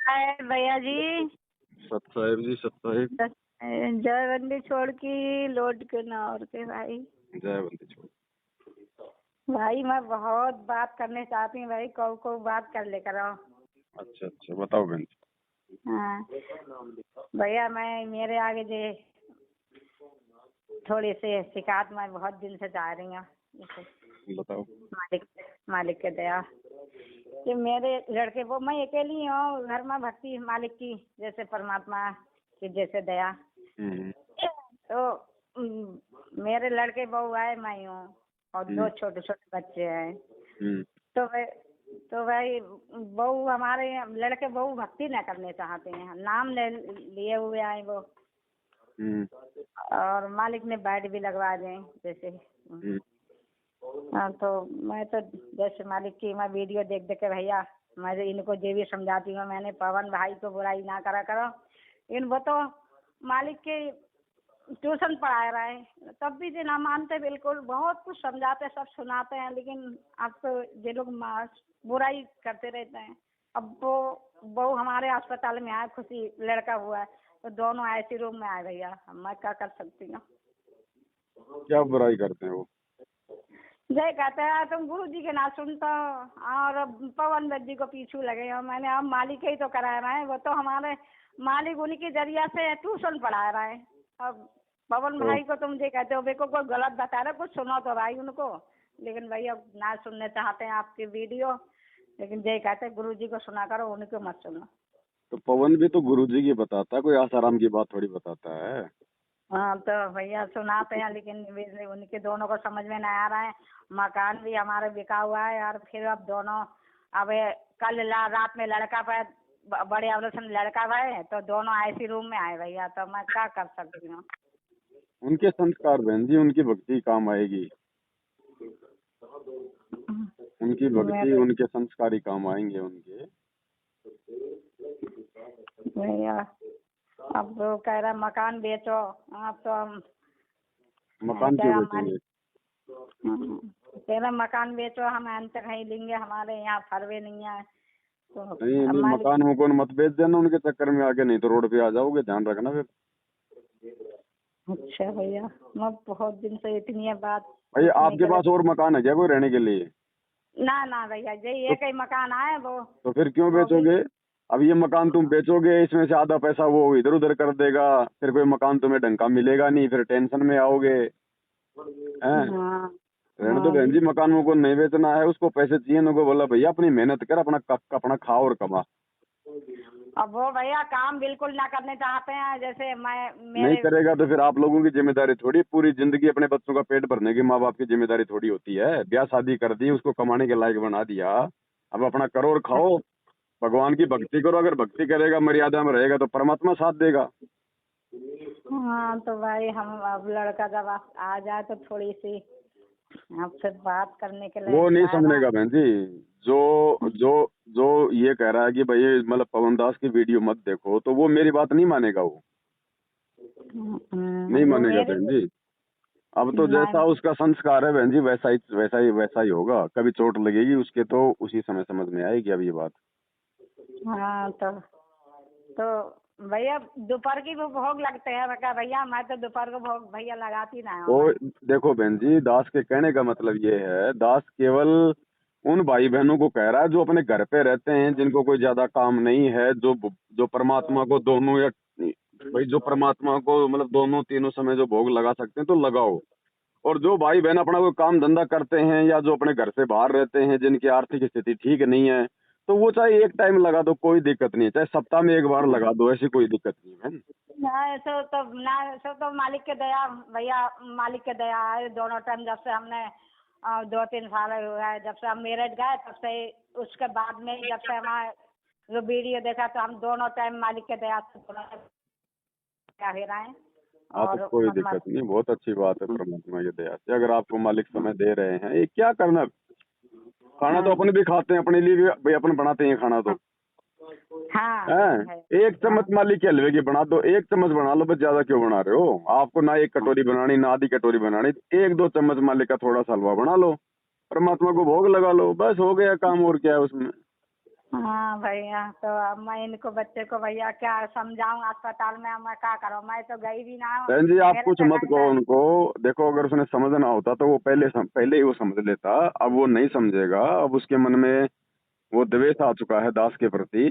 हाय भैया जी। सत्साहेब जी सत्साहेब। जयबंदी छोड़ की लौट के ना और के भाई। जयबंदी छोड़। भाई मैं बहुत बात करने चाहती हूँ भाई, को बात कर लेकर आओ। अच्छा अच्छा बताओ बहन जी। हाँ भैया, मैं मेरे आगे जे थोड़ी से शिकायत मैं बहुत दिन से जा रही हूँ। बताओ। मालिक के दया कि मेरे लड़के वो, मैं अकेली हूँ घर में, भक्ति मालिक की जैसे, परमात्मा की जैसे दया। तो मेरे लड़के बहू आए, मैं हूँ और 2 छोटे छोटे बच्चे हैं। तो भाई बहू, हमारे लड़के बहू भक्ति न करने चाहते हैं, नाम ले लिए हुए आए वो। और मालिक ने बैड भी लगवा दें जैसे। हाँ तो मैं तो जैसे मालिक की मैं वीडियो देख देख के भैया, मैं इनको ये भी समझाती हूँ, मैंने पवन भाई को बुराई ना करा करो। इन वो तो मालिक के ट्यूशन पढ़ा रहा है, तब भी जो ना मानते, बिल्कुल बहुत कुछ समझाते, सब सुनाते हैं, लेकिन अब तो ये लोग बुराई करते रहते हैं। अब वो बहू हमारे अस्पताल में आए, खुशी लड़का हुआ है, तो दोनों ऐसे रूम में आए भैया, मैं क्या कर सकती हूँ। क्या बुराई करते हैं वो? जय कहते हैं तुम गुरु जी के ना सुनता और पवन जी को पीछू लगे हो। मैंने अब मालिक ही तो करा रहा है, वो तो हमारे मालिक उनके जरिया से ट्यूशन पढ़ा रहा है। अब पवन भाई को तुम ये कहते हो, बेको कोई गलत बता रहे, कुछ सुनो तो भाई उनको, लेकिन भैया ना सुनने चाहते हैं आपकी वीडियो, लेकिन ये कहते हैं गुरु जी को सुना करो, उनको मत सुनो। तो पवन भी तो गुरु जी की बताता है, कोई आसाराम की बात थोड़ी बताता है। हाँ तो भैया सुनाते हैं, लेकिन उनके दोनों को समझ में नहीं आ रहा है। मकान भी हमारे बिका हुआ है, और फिर अब दोनों, अब कल रात में लड़का पे बड़े ऑपरेशन लड़का है, तो दोनों ऐसी रूम में आए भैया, तो मैं क्या कर सकती हूँ। उनके संस्कार बहन जी, उनकी भक्ति काम आएगी। उनकी भक्ति उनके संस्कार ही काम आएंगे उनके। भैया अब वो कह रहा मकान बेचो, अब तो हम मकान क्यों बेचेंगे? तेरा मकान बेचो, हम अंत कहीं लेंगे, हमारे यहाँ फरवे नहीं है तो नहीं मकान मुकान मत बेच देना उनके चक्कर में आगे, नहीं तो रोड पे आ जाओगे, ध्यान रखना फिर। अच्छा भैया, मैं बहुत दिन से इतनी बात। भैया आपके पास और मकान है क्या कोई रहने के लिए? ना भैया, ये एक ही मकान है वो। तो फिर क्यों बेचोगे? अब ये मकान तुम बेचोगे, इसमें से आधा पैसा वो इधर उधर कर देगा, फिर कोई मकान तुम्हें ढंग का मिलेगा नहीं, फिर टेंशन में आओगे। रहने दो बहन जी, मकान मुकान नहीं बेचना है, उसको पैसे चाहिए, उनको बोला भैया अपनी मेहनत कर, अपना खा और कमा। अब वो भैया काम बिल्कुल ना करने चाहते हैं, जैसे नहीं करेगा तो फिर आप लोगों की जिम्मेदारी थोड़ी, पूरी जिंदगी अपने बच्चों का पेट भरने की माँ बाप की जिम्मेदारी थोड़ी होती है। ब्याह शादी कर दी, उसको कमाने के लायक बना दिया, अब अपना करो और खाओ, भगवान की भक्ति करो। अगर भक्ति करेगा, मर्यादा में रहेगा, तो परमात्मा साथ देगा। हाँ तो भाई हम अब लड़का जब आ जाए तो थोड़ी सी आपसे बात करने के लिए। वो नहीं समझेगा बहन जी, जो जो जो ये कह रहा है कि भाई मतलब पवन दास की वीडियो मत देखो, तो वो मेरी बात नहीं मानेगा, वो नहीं मानेगा बहन जी। अब तो जैसा उसका संस्कार है बहन जी, वैसा ही होगा। कभी चोट लगेगी उसके तो उसी समय समझ में आएगी अब ये बात। हाँ तो भैया दोपहर की वो भोग लगते हैं, मैं भैया मैं तो दोपहर को भोग भैया लगाती ना हूँ। तो देखो बहन जी, दास के कहने का मतलब ये है, दास केवल उन भाई बहनों को कह रहा है जो अपने घर पे रहते हैं, जिनको कोई ज्यादा काम नहीं है, जो परमात्मा को दोनों या भाई जो परमात्मा को मतलब दोनों तीनों समय जो भोग लगा सकते हैं तो लगाओ। और जो भाई बहन अपना कोई काम धंधा करते हैं या जो अपने घर से बाहर रहते हैं, जिनकी आर्थिक स्थिति ठीक नहीं है, तो वो चाहे एक टाइम लगा दो, कोई दिक्कत नहीं है, चाहे सप्ताह में एक बार लगा दो, ऐसी कोई दिक्कत नहीं है। ऐसा तो मालिक के दया भैया, मालिक के दया है। दोनों टाइम जब से हमने 2-3 साल हुआ है जब से हम मेरठ गए, तब से उसके बाद में जब से हमारे जो वीडियो देखा, तो हम दोनों टाइम मालिक के दया से क्या हो रहा है। और तो कोई दिक्कत नहीं, बहुत अच्छी बात है परमात्मा की दया से। अगर आपको मालिक समय दे रहे हैं, ये क्या करना, खाना तो अपन भी खाते हैं, अपने लिए भी भाई अपन बनाते हैं खाना तो। हाँ, एक चम्मच मालिक के हलवे की बना दो, एक चम्मच बना लो बस, ज्यादा क्यों बना रहे हो? आपको ना एक कटोरी बनानी, ना आधी कटोरी बनानी, 1-2 चम्मच मालिक का थोड़ा सा हलवा बना लो, परमात्मा को भोग लगा लो, बस हो गया काम, और क्या है उसमें। हाँ भैया, तो अब मैं इनको बच्चे को भैया क्या समझाऊं, अस्पताल में अब मैं क्या करूं, मैं तो गई भी ना हूँ। बहन जी आप मेरे कुछ से मत कहो उनको। देखो अगर उसने समझना होता तो वो पहले ही वो समझ लेता। अब वो नहीं समझेगा। अब उसके मन में वो द्वेष आ चुका है दास के प्रति।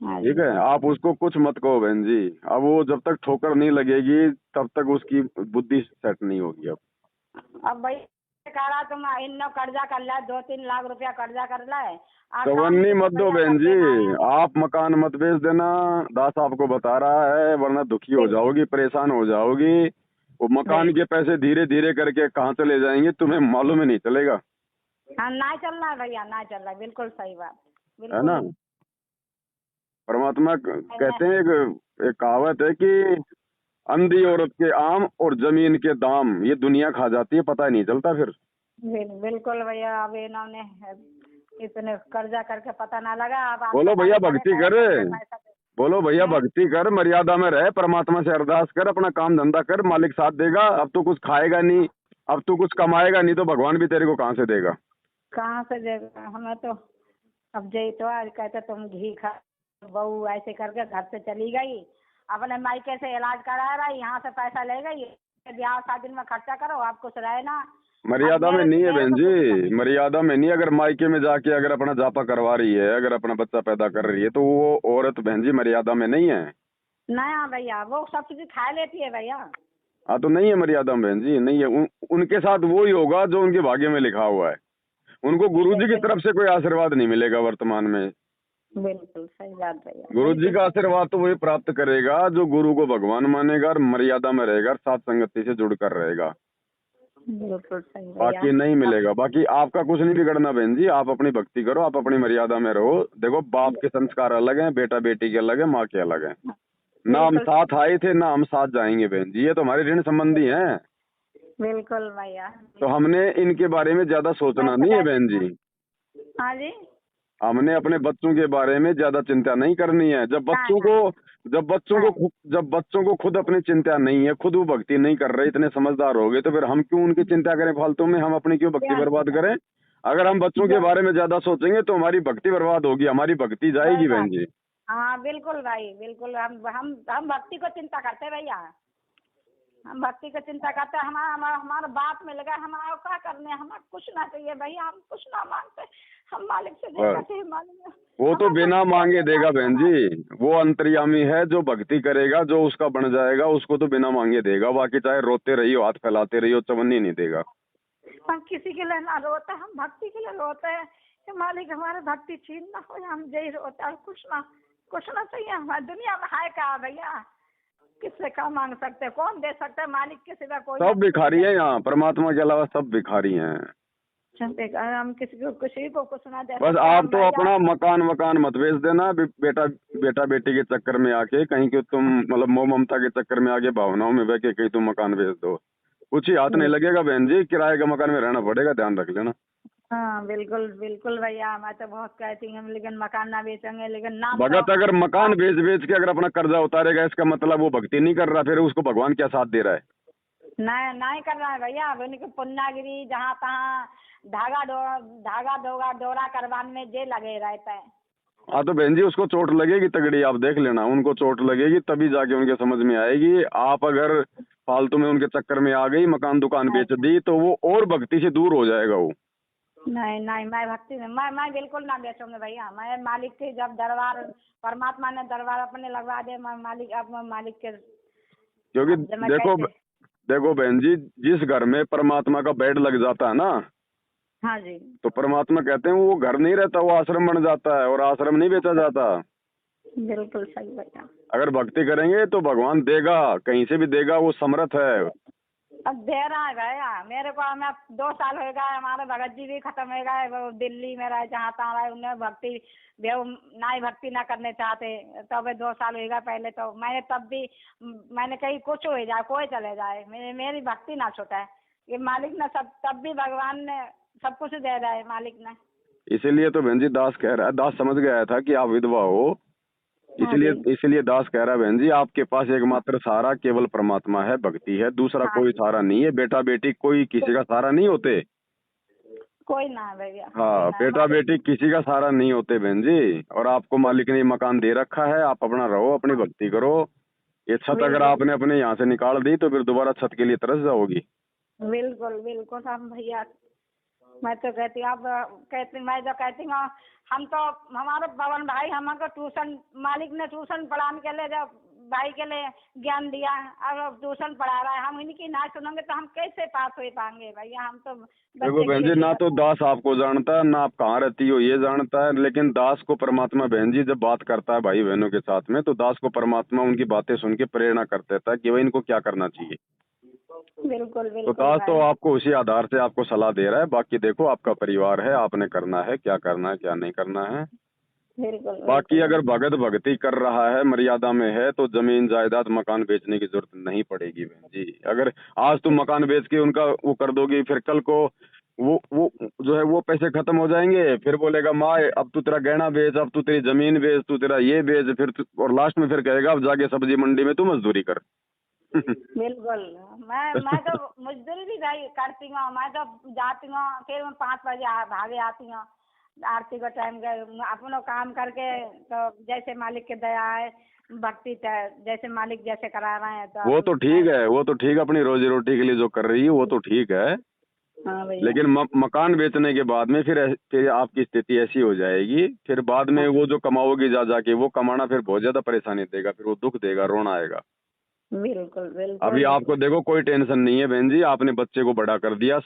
हाँ ठीक जी। है आप उसको कुछ मत कहो बहन जी। अब वो जब तक ठोकर नहीं लगेगी तब तक उसकी बुद्धि सेट नहीं होगी। अब अब भैया कह रहा तुम इन कर्जा कर ले, 2-3 लाख रुपया कर्जा कर ले और काम चवन्नी तुमको मत दो भैया बहन जी। करके ना है। आप मकान मत बेच देना। दास आपको बता रहा है वरना दुखी हो जाओगी परेशान हो जाओगी। वो मकान के पैसे धीरे धीरे करके कहाँ चले जाएंगे तुम्हें मालूम ही नहीं चलेगा। हाँ ना चल रहा है भैया, ना चल रहा है, बिल्कुल सही बात, है ना। बिल्कुल। परमात्मा कहते हैं एक कहावत है कि अंधी औरत के आम और जमीन के दाम ये दुनिया खा जाती है पता ही नहीं चलता फिर। बिल्कुल भैया, अब इन्होंने इतने कर्जा करके पता ना लगा, अब बोलो अस्पताल भैया में चले भक्ति गए कर। कैसे पैसा बोलो भैया हैं? भक्ति कर मर्यादा में रह परमात्मा से अरदास कर अपना काम धंधा कर मालिक साथ देगा। अब तो कुछ खाएगा नहीं। अब तू कुछ कमाएगा नहीं तो भगवान भी तेरे को कहाँ से देगा। कहाँ से देगा हमें तो। अब जय तो आज कहते तुम घी खा, बहू ऐसे करके घर से चली गई, अपने मायके से इलाज करा रहा, यहाँ से पैसा ले गई, ब्याह शादी में खर्चा करो, आप कुछ रहे ना। अब मर्यादा में मेरे नहीं है मेरे बहन को कुछ जी। मर्यादा में नहीं। अगर मायके में जाके अगर अपना जापा करवा रही है अगर अपना बच्चा पैदा कर रही है तो वो औरत बहन जी मर्यादा में नहीं है। नया भैया, वो सब चीज खा लेती है भैया। हाँ तो नहीं है मर्यादा में बहन जी नहीं है। उनके साथ वो ही होगा जो उनके भाग्य में लिखा हुआ है। उनको गुरु जी की तरफ से कोई आशीर्वाद नहीं मिलेगा वर्तमान में। बिल्कुल सही बात भैया, गुरु जी बिल्कुल का सही। आशीर्वाद तो वही प्राप्त करेगा जो गुरु को भगवान मानेगा और मर्यादा में रहेगा और साथ संगति से जुड़कर रहेगा। बिल्कुल सही भैया। बाकी नहीं मिलेगा। बाकी आपका कुछ नहीं बिगड़ना बहन जी। आप अपनी भक्ति करो आप अपनी मर्यादा में रहो। देखो बाप के संस्कार अलग हैं बेटा बेटी के अलग है माँ के अलग है। ना हम बिल्कुल साथ आए थे ना हम साथ जाएंगे बहन जी। ये तो हमारे ऋण संबंधी हैं। बिल्कुल भैया। तो हमने इनके बारे में ज्यादा सोचना नहीं है बहन जी। हाँ जी। हमने अपने बच्चों के बारे में ज्यादा चिंता नहीं करनी है। जब बच्चों को खुद अपनी चिंता नहीं है खुद वो भक्ति नहीं कर रहे इतने समझदार हो गए तो फिर हम क्यों उनकी चिंता करें फालतू में। हम अपनी क्यों भक्ति बर्बाद करें। अगर हम बच्चों के बारे में ज्यादा सोचेंगे तो हमारी भक्ति बर्बाद होगी हमारी भक्ति जाएगी बहन जी। हाँ बिल्कुल भाई, बिल्कुल। हम भक्ति को चिंता करते हैं भैया, हम भक्ति को चिंता करते हैं। हमारा बात मिल गया, हमारा क्या करने, हमें कुछ ना चाहिए भैया, हम कुछ ना मांगते, हम मालिक से देगा चाहिए मालिक। वो तो बिना मांगे देगा बहन जी। वो अंतर्यामी है जो भक्ति करेगा जो उसका बन जाएगा उसको तो बिना मांगे देगा। बाकी चाहे रोते रहियो हाथ फैलाते रहियो चवन्नी नहीं देगा। हम किसी के लिए ना रोते, हम भक्ति के लिए रोते हैं कि मालिक हमारे भक्ति छीन ना हो, हम यही रोते हैं। कुछ ना चाहिए हमारी दुनिया में है क्या भैया, किससे क्या मांग सकते हैं, कौन दे सकता है, मालिक के सिवा कोई। सब भिखारी हैं यहाँ परमात्मा के अलावा सब भिखारी हैं। हम किसी को कुछ ना दे बस सकते आप हम तो भैया। अपना मकान मत बेच देना बेटा बेटी के चक्कर में आके कहीं के तुम मतलब मोह ममता के चक्कर में आके भावनाओं में बह के कहीं तुम मकान बेच दो। कुछ ही हाथ नहीं लगेगा बहन जी। किराए के मकान में रहना पड़ेगा ध्यान रख लेना। हाँ बिल्कुल बिल्कुल भैया, मैं तो बहुत कहती हूँ लेकिन मकान ना बेचेंगे, लेकिन नाम भगत तो अगर मकान बेच के अगर अपना कर्जा उतारेगा इसका मतलब वो भक्ति नहीं कर रहा फिर उसको भगवान क्या साथ दे रहा है। नहीं कर रहा है भैया। अब उनकी पुन्नागिरी जहाँ तहाँ धागा डोरा करवाने में जे लगे रहते हैं। हाँ तो बहन जी उसको चोट लगेगी तगड़ी। आप देख लेना उनको चोट लगेगी तभी जाके उनके समझ में आएगी। आप अगर फालतू में उनके चक्कर में आ गई मकान दुकान बेच दी तो वो और भक्ति से दूर हो जाएगा वो। नहीं मैं भक्ति में मैं बिल्कुल ना बेचूंगा भैया। मैं मालिक के जब दरबार परमात्मा ने दरबार अपने लगवा दे, मैं मालिक के। क्योंकि देखो बहन जी जिस घर में परमात्मा का बेड लग जाता है ना। हाँ जी। तो परमात्मा कहते हैं वो घर नहीं रहता वो आश्रम बन जाता है और आश्रम नहीं बेचा जाता। बिल्कुल सही भैया। अगर भक्ति करेंगे तो भगवान देगा कहीं से भी देगा वो समर्थ है। अब दे रहा है भैया मेरे को। मैं 2 साल हो गए, हमारे भगत जी भी खत्म हो गए, वो दिल्ली में रहे जहाँ तहाँ रहे, उन्हें भक्ति ना करने चाहते। तो अब 2 साल हो गए। पहले तो मैंने तब भी मैंने कही कुछ हो जाए कोई चले जाए मेरी भक्ति ना छूटे। ये मालिक ने सब तब भी भगवान ने सब कुछ दे रहा है मालिक ने। इसीलिए तो बहन जी दास कह रहा है। दास समझ गया था कि आप विधवा हो। इसलिए दास कह रहा है बहन जी आपके पास एकमात्र सहारा केवल परमात्मा है भक्ति है दूसरा कोई सहारा नहीं है। बेटा बेटी कोई किसी का सहारा नहीं होते। कोई ना है भैया। हाँ, बेटा बेटी किसी का सहारा नहीं होते बहन जी। और आपको मालिक ने मकान दे रखा है, आप अपना रहो, अपनी भक्ति करो। ये छत अगर बिल्कुल आपने अपने यहाँ से निकाल दी तो फिर दोबारा छत के लिए तरस जाओगी। बिल्कुल बिल्कुल हम भैया, मैं तो कहती हूँ, अब कहती, मैं जो कहती हूँ, हम तो हमारे पवन भाई हमको ट्यूशन, मालिक ने ट्यूशन पढ़ाने के लिए जो भाई के लिए ज्ञान दिया, अब ट्यूशन पढ़ा रहा है, हम इनकी ना सुनेंगे तो हम कैसे पास हो पाएंगे भैया। हम तो देखो बच्चे बहन के जी, लिए ना तो दास आपको जानता है, ना आप कहाँ रहती हो ये जानता है, लेकिन दास को परमात्मा बहन जी जब बात करता है भाई बहनों के साथ में, तो दास को परमात्मा उनकी बातें सुन के प्रेरणा कर देता है कि भाई इनको क्या करना चाहिए। बिल्कुल तो बिल्कुल दास तो भाई। आपको उसी आधार से आपको सलाह दे रहा है। बाकी देखो आपका परिवार है, आपने करना है, क्या करना है क्या नहीं करना है। बिल्कुल बाकी बिल्कुल अगर भगत भक्ति कर रहा है, मर्यादा में है, तो जमीन जायदाद मकान बेचने की जरूरत नहीं पड़ेगी बहन जी। अगर आज तुम मकान बेच के उनका वो कर दोगी, फिर कल को वो जो है वो पैसे खत्म हो जाएंगे, फिर बोलेगा माँ अब तू तेरा गहना बेच, अब तू तेरी जमीन बेच, तू तेरा ये बेच, और लास्ट में फिर कहेगा अब जाके सब्जी मंडी में तू मजदूरी कर। बिल्कुल। मैं तो मजदूरी भी भाई करती हूँ, मैं तो जाती हूँ, फिर मैं 5 बजे भागे आती हूँ, आरती का टाइम गए अपनो काम करके। तो जैसे मालिक की दया है, भक्ति जैसे मालिक जैसे करा रहे हैं तो वो तो ठीक है, वो तो ठीक, अपनी रोजी रोटी के लिए जो कर रही है वो तो ठीक है। हाँ भैया। लेकिन मकान बेचने के बाद में फिर आपकी स्थिति ऐसी हो जाएगी, फिर बाद में वो जो कमाओगी जा जाके वो कमाना फिर बहुत ज्यादा परेशानी देगा, फिर वो दुख देगा, रोना आएगा। बिल्कुल अभी बिल्कुल। आपको देखो कोई टेंशन नहीं है बहन जी, आपने बच्चे को बड़ा कर दिया,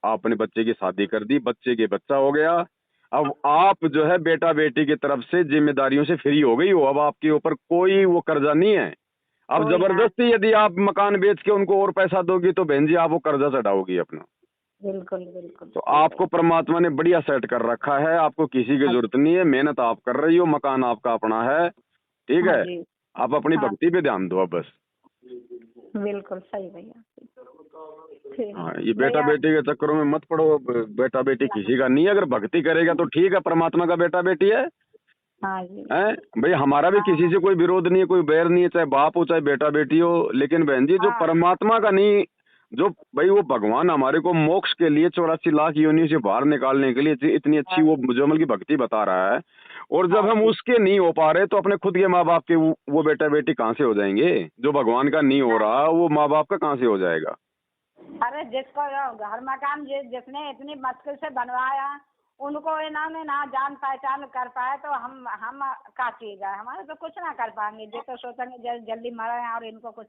आपने बच्चे की शादी कर दी, बच्चे के बच्चा हो गया। अब आप जो है बेटा बेटी की तरफ से जिम्मेदारियों से फ्री हो गई हो, अब आपके ऊपर कोई वो कर्जा नहीं है। अब कोई ना। जबरदस्ती यदि आप मकान बेच के उनको और पैसा दोगी तो बहन जी आप वो कर्जा चढ़ाओगी अपना। बिल्कुल बिल्कुल तो सही आपको भैया। परमात्मा ने बढ़िया सेट कर रखा है, आपको किसी की हाँ जरूरत नहीं है, मेहनत आप कर रही हो, मकान आपका अपना है, ठीक हाँ है। जी। आप अपनी हाँ भक्ति पे ध्यान दो अब बस। बिल्कुल सही भैया। ठीक हाँ, ये बेटा भैया। बेटी के चक्करों में मत पड़ो। बेटा बेटी किसी का नहीं है, अगर भक्ति करेगा तो ठीक है, परमात्मा का बेटा बेटी है। हाँ जी। हैं भाई, हमारा भी किसी से कोई विरोध नहीं है, कोई बैर नहीं है, चाहे बाप हो चाहे बेटा बेटी हो। लेकिन बहन जी जो हाँ परमात्मा का नहीं, जो भाई वो भगवान हमारे को मोक्ष के लिए 84 लाख योनि से बाहर निकालने के लिए इतनी अच्छी हाँ वो मुजम्मल की भक्ति बता रहा है, और जब हाँ हम जी। उसके नहीं हो पा रहे तो अपने खुद के माँ बाप के वो बेटा बेटी कहाँ से हो जाएंगे। जो भगवान का नहीं हो रहा वो माँ बाप का कहाँ से हो जाएगा। अरे जिसको घर मकान जिसने इतनी मुश्किल से बनवाया, उनको इन्होंने ना जान पहचान कर पाए तो हम का चीज है, हमारे तो कुछ ना कर पाएंगे। जो तो सोचेंगे जल्दी मरे और इनको कुछ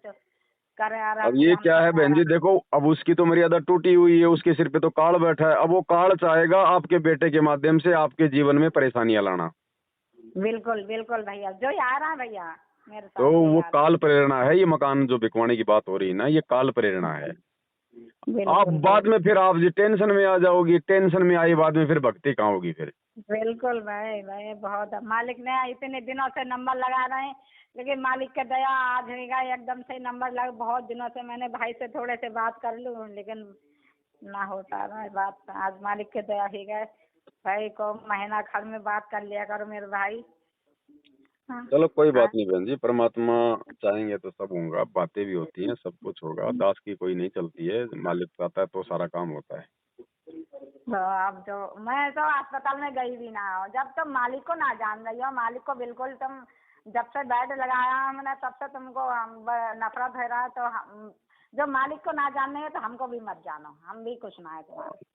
करे अब आराम से ये हम क्या है सब बहन जी, आराम। देखो अब उसकी तो मर्यादा टूटी हुई है, उसके सिर पे तो काल बैठा है। अब वो काल चाहेगा आपके बेटे के माध्यम से आपके जीवन में परेशानियां लाना। बिल्कुल बिल्कुल भैया, जो ही आ रहा है भैया मेरे तो साथ जो ही वो आ रहा काल प्रेरणा है, ये मकान जो बिकवाने की बात हो रही है ना, ये काल प्रेरणा है। है। आप बिल्कुल बाद बिल्कुल। में फिर आप जी टेंशन में आ जाओगी, टेंशन में आई बाद में फिर भक्ति कहाँ होगी फिर। बिल्कुल भाई भाई, बहुत मालिक ने इतने दिनों से नंबर लगा रहे हैं, लेकिन मालिक का दया आज होगा एकदम से नंबर लग। बहुत दिनों से मैंने भाई से थोड़े से बात कर लूं, लेकिन ना होता रहा है बात। आज मालिक के दया ही गए। भाई को महीना घर में बात कर लिया करो मेरे भाई। हाँ चलो कोई हाँ। बात नहीं बहन जी, परमात्मा चाहेंगे तो सब होगा, बातें भी होती हैं, सब कुछ होगा। दास की कोई नहीं चलती है, मालिक चाहता है तो सारा काम होता है। तो अब जो मैं तो अस्पताल में गई भी ना हो, जब तुम मालिक को ना जान रही हो, मालिक को बिल्कुल तुम जब से बेड लगाया हमने तब से तुमको नफरत है रहा। तो जो मालिक को ना जानने है तो हमको भी मत जानो, हम भी कुछ ना है तुम्हारे।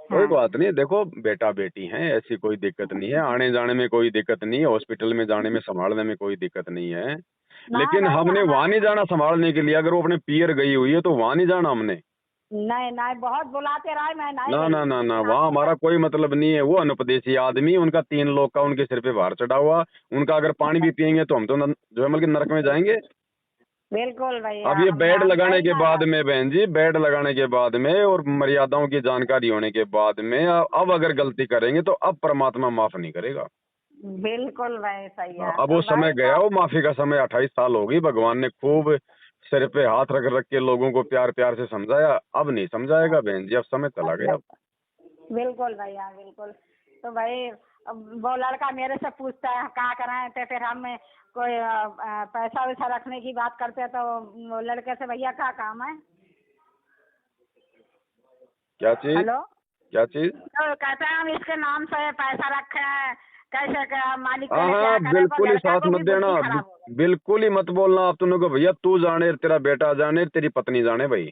कोई हाँ बात नहीं, देखो बेटा बेटी हैं, ऐसी कोई दिक्कत नहीं है, आने जाने में कोई दिक्कत नहीं है, हॉस्पिटल में जाने में संभालने में कोई दिक्कत नहीं है। ना लेकिन भाई हमने वहां नहीं हमारा। जाना संभालने के लिए। अगर वो अपने पियर गई हुई है तो वहां नहीं जाना हमने। नहीं नहीं, बहुत बुलाते रहे, मैं नहीं ना गई, ना ना ना, लेकिन वहाँ आपने हमारा कोई मतलब नहीं है। वो अनुपदेशी आदमी, उनका 3 लोग का उनके सिर पे भार चढ़ा हुआ, उनका अगर पानी भी पियेंगे तो हम तो जो है मतलब नरक में जाएंगे। बिल्कुल भैया अब ये हम बेड जानते लगाने ही के ना बाद भाई। में बहन जी, बेड लगाने के बाद में और मर्यादाओं की जानकारी होने के बाद में अब अगर गलती करेंगे तो अब परमात्मा माफ नहीं करेगा। बिल्कुल भाई सही हाँ, है अब तो वो समय भाई गया, तो। वो माफी का समय। 28 साल हो गई, भगवान ने खूब सिर पे हाथ रख रख के लोगों को प्यार प्यार से समझाया, अब नहीं समझाएगा बहन जी, अब समय चला गया। बिल्कुल भैया बिल्कुल। तो भाई अब वो लड़का मेरे से पूछता है क्या कराए थे, फिर हम कोई पैसा वैसा रखने की बात करते हैं, तो वो लड़के से भैया क्या काम है। क्या चीज? हेलो। क्या चीज? तो कहते हैं हम इसके नाम से पैसा रखे हैं, कैसे क्या मालिक के हाँ लिए हाँ, क्या करे, बिल्कुल ही लड़का साथ को मत भी देना, बुद्धि खराब हो गई। बिल्कुल ही मत बोलना आप तुमने को भैया, तू जाने, तेरा बेटा जाने, तेरी पत्नी जाने भाई,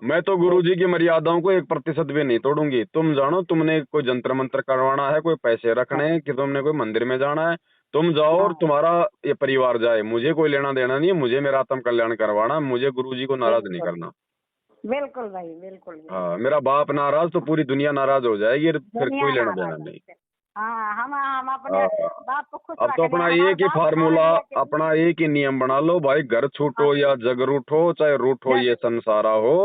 मैं तो गुरुजी की मर्यादाओं को 1% भी नहीं तोड़ूंगी। तुम जानो, तुमने कोई जंतर मंत्र करवाना है, कोई पैसे रखने हैं, कि तुमने कोई मंदिर में जाना है, तुम जाओ और हाँ तुम्हारा ये परिवार जाए, मुझे कोई लेना देना नहीं है, मुझे मेरा आत्म कल्याण करवाना, मुझे गुरुजी को नाराज नहीं बिल्कुल करना। बिल्कुल भाई, बिल्कुल बिल्कुल। हाँ, मेरा बाप नाराज तो पूरी दुनिया नाराज हो जाएगी, फिर दुनिया कोई लेना देना नाराज नहीं। है। हाँ, हम अपने हाँ, बाप को खुश अब तो रखने, अपना हमारे एक ही बाप हमारे फार्मूला, लिए कितने। अपना एक ही नियम बना लो भाई, घर छूटो हाँ, या जग रूठो, चाहे रूठो ये जग संसारा हो,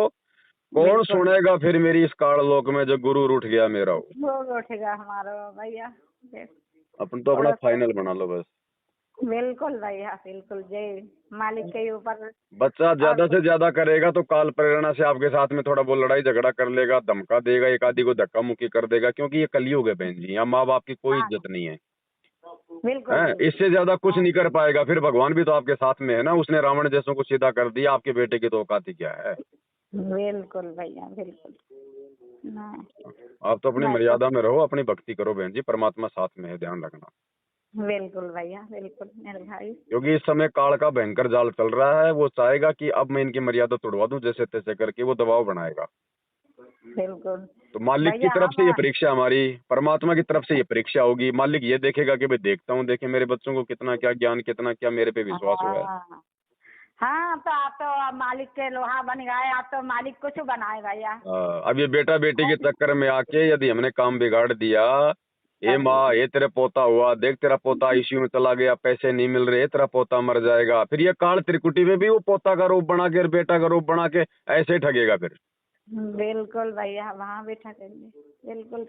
कौन बिल्कुल सुनेगा फिर मेरी इस काल लोक में जो गुरु रूठ गया मेरा हो। वो उठेगा हमारा भैया। अपन तो अपना थोड़ा सा फाइनल बना लो बस। बिल्कुल भैया, बिल्कुल जय मालिक के ऊपर। बच्चा और ज्यादा से ज्यादा करेगा तो काल प्रेरणा से आपके साथ में थोड़ा वो लड़ाई झगड़ा कर लेगा, धमका देगा, एक आदि को धक्का मुक्की कर देगा, क्योंकि ये कलयुग है बहन जी, यहाँ माँ बाप की कोई हाँ, इज्जत नहीं है। बिल्कुल हैं, बिल्कुल। इससे ज्यादा कुछ हाँ, नहीं कर पाएगा, फिर भगवान भी तो आपके साथ में है ना, उसने रावण जैसों को सीधा कर दिया, आपके बेटे की तो औकात ही क्या है। बिल्कुल भैया, बिल्कुल। नहीं आप तो अपनी नहीं तो मर्यादा में रहो, अपनी भक्ति करो बहन जी, परमात्मा साथ में है, ध्यान रखना। बिल्कुल भैया, बिल्कुल मेरे भाई। क्योंकि इस समय काल का भयंकर जाल चल रहा है, वो चाहेगा कि अब मैं इनकी मर्यादा तोड़वा दूं, जैसे तैसे करके वो दबाव बनाएगा। बिल्कुल तो मालिक की भैया तरफ से ये हम परीक्षा, हमारी परमात्मा की तरफ से ये परीक्षा होगी। मालिक ये देखेगा कि भाई देखता हूँ, देखे मेरे बच्चों को कितना क्या ज्ञान, कितना क्या मेरे पे विश्वास हुआ है। हाँ हाँ, तो आप तो अब मालिक के लोहा बन गए, आप तो मालिक कुछ बनाए भैया। अब ये बेटा बेटी के चक्कर में आके यदि हमने काम बिगाड़ दिया, ये माँ, ये तेरे पोता हुआ, देख तेरा पोता आईसीयू में चला गया, पैसे नहीं मिल रहे, तेरा पोता मर जाएगा, फिर ये काल त्रिकुटी में भी वो पोता का रूप बना के और बेटा का रूप बना के ऐसे ही ठगेगा फिर। बिल्कुल भैया, वहाँ भी ठगेंगे, बिल्कुल।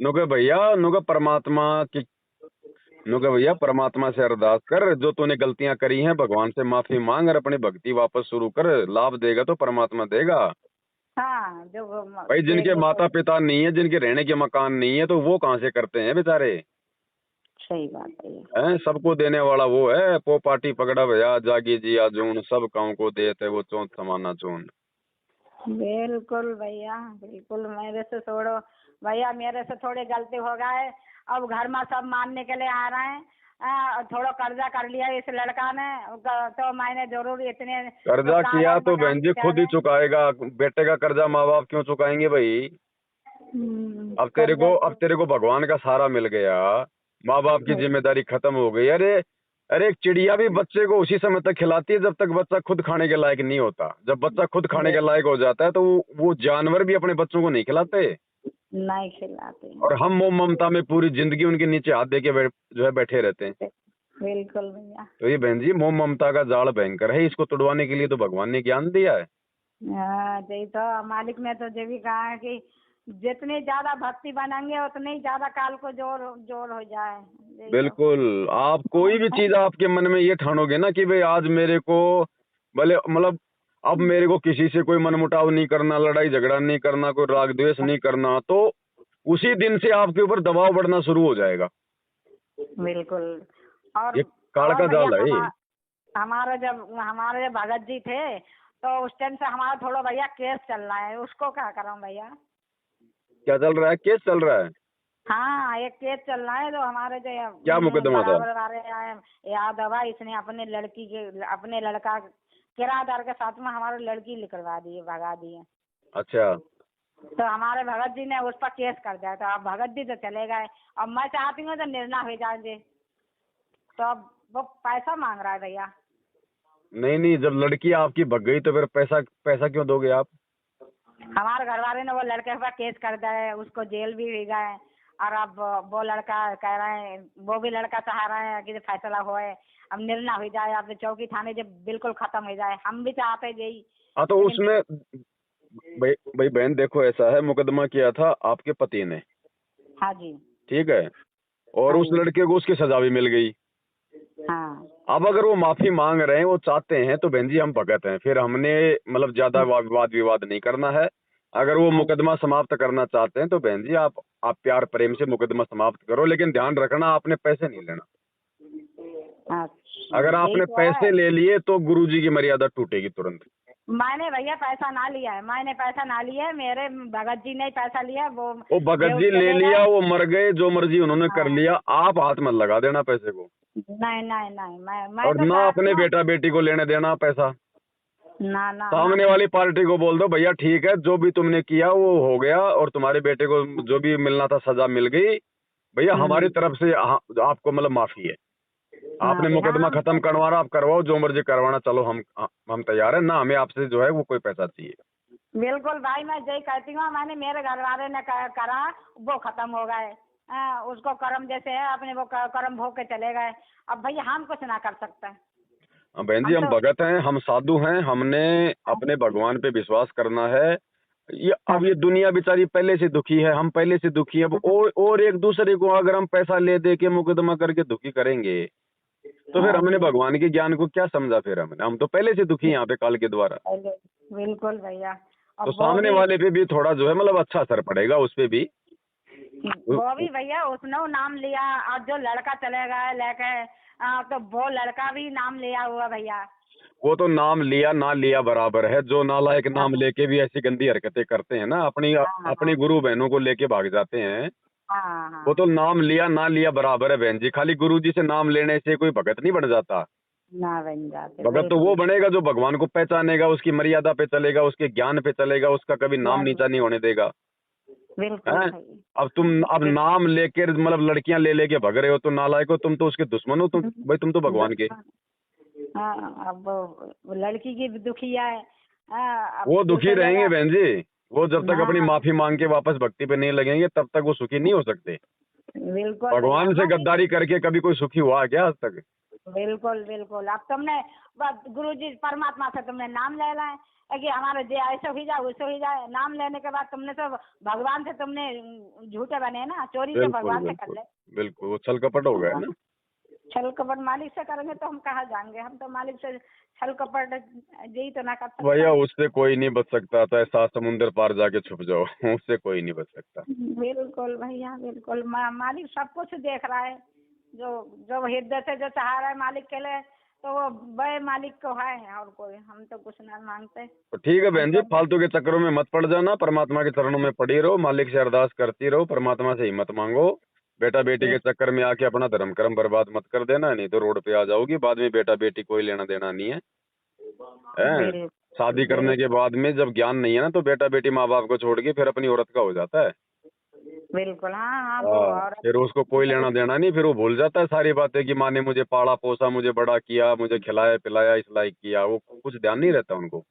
नुके भैया, नुके परमात्मा की, नुके भैया परमात्मा से अरदास कर, जो तूने गलतियां करी हैं भगवान से माफी मांग और अपनी भक्ति वापस शुरू कर, लाभ देगा तो परमात्मा देगा। हाँ, जो भाई जिनके देंगे माता तो पिता नहीं है, जिनके रहने के मकान नहीं है, तो वो कहाँ से करते हैं बेचारे। सही बात है ये। हैं, सबको देने वाला वो है, पो पाटी पकड़ा भैया, जागी जी आजून, सब गाँव को देते वो चौथ समाना चून। बिल्कुल भैया, बिल्कुल। मेरे से छोड़ो भैया, मेरे से थोड़ी गलती हो गए, अब घर में सब मानने के लिए आ रहे हैं। थोड़ा कर्जा कर लिया इस लड़का ने, तो मैंने जरूर इतने तो कर्जा किया कागज तो मकान बहन जी खुद ही गए। चुकाएगा, बेटे का कर्जा माँ बाप क्यों चुकाएंगे भाई। कर्जा अब तेरे को भगवान का सहारा मिल गया, माँ बाप की जिम्मेदारी खत्म हो गई। अरे अरे, एक चिड़िया भी बच्चे को उसी समय तक खिलाती है जब तक बच्चा खुद खाने के लायक नहीं होता। जब बच्चा खुद खाने के लायक हो जाता है तो वो जानवर भी अपने बच्चों को नहीं खिलाते। नहीं खिलाते और हैं। हम मोह ममता में पूरी जिंदगी उनके नीचे हाथ दे के जो है बैठे रहते हैं। बिल्कुल भैया। तो ये बहन जी, मोह ममता का जाल भयंकर है, इसको तोड़वाने के लिए तो भगवान ने ज्ञान दिया है। हाँ, यही तो मालिक ने तो ये भी कहा है कि जितनी ज्यादा भक्ति बनाएंगे उतनी ज्यादा काल को जोर जोर हो जाए, यही तो। बिल्कुल, आप कोई भी चीज आपके मन में ये ठानोगे ना कि भाई आज मेरे को, भले मतलब अब मेरे को किसी से कोई मनमुटाव नहीं करना, लड़ाई झगड़ा नहीं करना, कोई राग द्वेष नहीं करना, तो उसी दिन से आपके ऊपर दबाव बढ़ना शुरू हो जाएगा। बिल्कुल। और ये काल का भैया जाल है ये। हमारे जब भगत जी थे, तो उस टाइम से हमारा थोड़ा भैया केस चल रहा है, उसको क्या करूं भैया। क्या चल रहा है? केस चल रहा है? हाँ, एक केस चल रहा है, तो हमारे जो क्या मुकदमा था? बराबर वाले यादव है, इसने अपने लड़का किराएदार के साथ में हमारी लड़की निकलवा दी, भगा दी है। अच्छा, तो हमारे भगत जी ने उस पर केस कर दिया, तो अब भगत जी तो चले गए। अब मैं चाहती हूँ तो निर्णय हो जाए, तो अब वो पैसा मांग रहा है भैया। नहीं नहीं, जब लड़की आपकी भग गई तो फिर पैसा क्यों दोगे आप? हमारे घर वाले ने वो लड़के पर केस कर दिया है, उसको जेल भी हो गए। और अब वो लड़का कह रहे हैं, वो भी लड़का चाह रहे हैं कि फैसला होए, अब निर्णय हो जाए, अब चौकी थाने जब बिल्कुल खत्म हो जाए, हम भी चाहते यही। हाँ, तो उसमें भाई बहन देखो, ऐसा है, मुकदमा किया था आपके पति ने, हाँ जी। ठीक है, और हाँ उस जी। लड़के को उसकी सजा भी मिल गई। हाँ। अब अगर वो माफी मांग रहे हैं, वो चाहते हैं, तो बहन जी हम भगत हैं, फिर हमने मतलब ज्यादा वाद विवाद नहीं करना है। अगर वो हाँ। मुकदमा समाप्त करना चाहते हैं तो बहन जी आप प्यार प्रेम से मुकदमा समाप्त करो, लेकिन ध्यान रखना आपने पैसे नहीं लेना। अच्छा, अगर यही आपने तो है। पैसे ले लिए तो गुरुजी की मर्यादा टूटेगी तुरंत। मैंने भैया पैसा ना लिया है, मैंने पैसा ना लिया है, मेरे भगत जी ने ही पैसा लिया। वो भगत जी ले लिया, वो मर गए, जो मर्जी उन्होंने कर हाँ। लिया, आप हाथ मत लगा देना पैसे को। नहीं नहीं नहीं, मैं और तो ना चाहती अपने हूँ। बेटा बेटी को लेने देना पैसा। ना ना सामने वाली पार्टी को बोल दो भैया ठीक है, जो भी तुमने किया वो हो गया, और तुम्हारे बेटे को जो भी मिलना था सजा मिल गई, भैया हमारी तरफ से आपको मतलब माफी है। आपने हाँ मुकदमा हाँ, खत्म करवाना आप करवाओ, जो मर्जी करवाना, चलो हम तैयार है ना, हमें आपसे जो है वो कोई पैसा चाहिए। बिल्कुल भाई, मैं यही कहती हूँ। मैंने मेरे घर वाले ने करा, वो खत्म हो गए। उसको कर्म जैसे है, अपने वो कर्म भोग के चले गए। अब भैया हम कुछ ना कर सकते। बहन जी, हम हम तो भगत हैं, हम साधु हैं, हमने अपने भगवान पे विश्वास करना है। अब ये दुनिया बेचारी पहले से दुखी है, हम पहले से दुखी है, अब और एक दूसरे को अगर हम पैसा ले दे के मुकदमा करके दुखी करेंगे तो फिर हमने भगवान के ज्ञान को क्या समझा? फिर हम तो पहले से दुखी हैं यहाँ पे काल के द्वारा। बिल्कुल भैया। तो अब सामने वाले पे भी थोड़ा जो है मतलब अच्छा असर पड़ेगा उस पे भी। वो भी भैया उसने नाम लिया, और जो लड़का चले गए लेके, तो वो लड़का भी नाम लिया हुआ भैया। वो तो नाम लिया ना लिया बराबर है, जो नालायक नाम लेके भी ऐसी गंदी हरकतें करते हैं ना, अपनी हाँ अपनी गुरु बहनों को लेके भाग जाते हैं, हाँ वो तो हाँ, नाम लिया ना लिया बराबर है बहन जी। खाली गुरु जी से नाम लेने से कोई भगत नहीं बन जाता। ना बन जाते। भगत तो वो बनेगा जो भगवान को पहचानेगा, उसकी मर्यादा पे चलेगा, उसके ज्ञान पे चलेगा, उसका कभी नाम नीचा नहीं होने देगा। बिल्कुल हैं? भाई। अब नाम लेके मतलब लड़कियां ले लेके भग रहे हो तो नालायक हो, तुम तो उसके दुश्मन हो, तुम भाई तुम तो भगवान के। हाँ, अब वो लड़की की भी दुखिया है। अब वो दुखी दूसरे रहेंगे जगह। बहन जी, वो जब तक अपनी हाँ माफी मांग के वापस भक्ति पे नहीं लगेंगे तब तक वो सुखी नहीं हो सकते। बिल्कुल भैया, भगवान से मैं गद्दारी करके कभी कोई सुखी हुआ क्या आज तक? बिल्कुल बिल्कुल। अब तुमने बस गुरु जी परमात्मा से तुमने नाम ले लाए कि हमारे जे ऐसे हो जाए वैसे हो जाए। नाम लेने के बाद तुमने तो भगवान से तुमने झूठे बने ना, चोरी तो बिल्कुल भगवान से कर बिल्कुल ले। बिल्कुल, वो छल कपट हो गया ना। छल कपट मालिक से करेंगे तो हम कहाँ जाएंगे? हम तो मालिक से छल कपट यही तो ना कर सकता भैया है। उससे कोई नहीं बच सकता, चाहे 7 समुंदर पार जाके छुप जाओ उससे कोई नहीं बच सकता। बिल्कुल भैया बिल्कुल। मालिक सब कुछ देख रहा है। जो जो हृदय से जो चाह रहा है मालिक के लिए, तो वो बड़े मालिक को है, और कोई हम तो कुछ ना मांगते। तो ठीक है हम बहन जी, तो फालतू के चक्करों में मत पड़ जाना, परमात्मा के चरणों में पड़ी रहो, मालिक से अरदास करती रहो, परमात्मा से हिम्मत मांगो। बेटा बेटी के चक्कर में आके अपना धर्म कर्म बर्बाद मत कर देना, नहीं तो रोड पे आ जाओगी बाद में। बेटा बेटी कोई लेना देना नहीं है, हैं? शादी करने के बाद में जब ज्ञान नहीं है ना तो बेटा बेटी माँ बाप को छोड़ के फिर अपनी औरत का हो जाता है। बिल्कुल। हाँ हाँ, वो हाँ, और फिर उसको कोई लेना देना नहीं, फिर वो भूल जाता है सारी बातें कि माँ ने मुझे पाला पोसा, मुझे बड़ा किया, मुझे खिलाया पिलाया, इस लायक किया, वो कुछ ध्यान नहीं रहता उनको।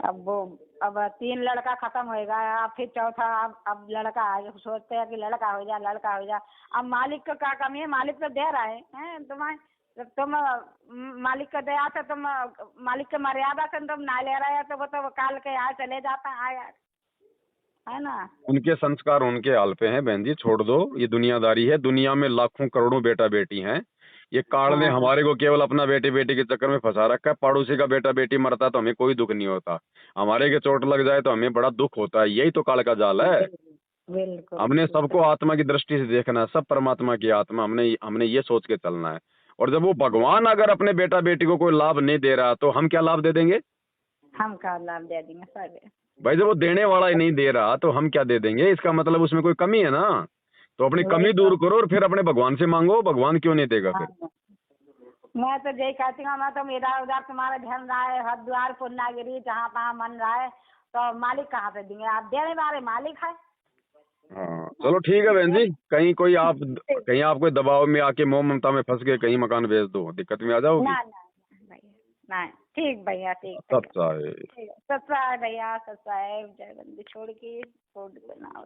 अब 3 लड़का खत्म होएगा, अब फिर चौथा। अब लड़का है, सोचते हैं कि लड़का हो जाए लड़का हो जाए। अब मालिक को क्या कमी है? मालिक तो दे रहा है तुम्हें। जब तुम मालिक का दया से, तुम मालिक की मर्यादा से तुम ना ले रहे हो, तो वो तो काल के यहाँ चले जाता है ना। उनके संस्कार उनके हाल पे हैं बहन जी, छोड़ दो, ये दुनियादारी है। दुनिया में लाखों करोड़ों बेटा बेटी हैं, ये काल ने हाँ हमारे को केवल अपना बेटे बेटी के चक्कर में फंसा रखा है। पड़ोसी का बेटा बेटी मरता है तो हमें कोई दुख नहीं होता, हमारे के चोट लग जाए तो हमें बड़ा दुख होता है। यही तो काल का जाल है। बिल्कुल हमने सबको आत्मा की दृष्टि से देखना है, सब परमात्मा की आत्मा, हमने हमने ये सोच के चलना है। और जब वो भगवान अगर अपने बेटा बेटी को कोई लाभ नहीं दे रहा तो हम क्या लाभ दे देंगे? हम का लाभ दे देंगे सर। भाई जब वो देने वाला ही नहीं दे रहा तो हम क्या दे देंगे? इसका मतलब उसमें कोई कमी है ना। तो अपनी वही कमी तो। दूर करो और फिर अपने भगवान से मांगो, भगवान क्यों नहीं देगा फिर? हाँ, मैं तो यही कहती हूँ। मैं तो मेरा उधर तुम्हारा ध्यान रहा है, हरिद्वार पूर्णागिरी जहाँ तहाँ मन रहा है, तो मालिक कहाँ से देंगे? आप देने वाले मालिक है। हाँ चलो ठीक है बहन जी, कहीं आप कोई दबाव में आके मोह ममता में फंस गए, कहीं मकान बेच दो, दिक्कत में आ जाओगी। ना ना भैया, ना। ठीक भैया, ठीक सब भैया। चाहे। ठीक है, सच्चा है भैया, सच्चा है। जय बंदी छोड़ के छोड़ देना।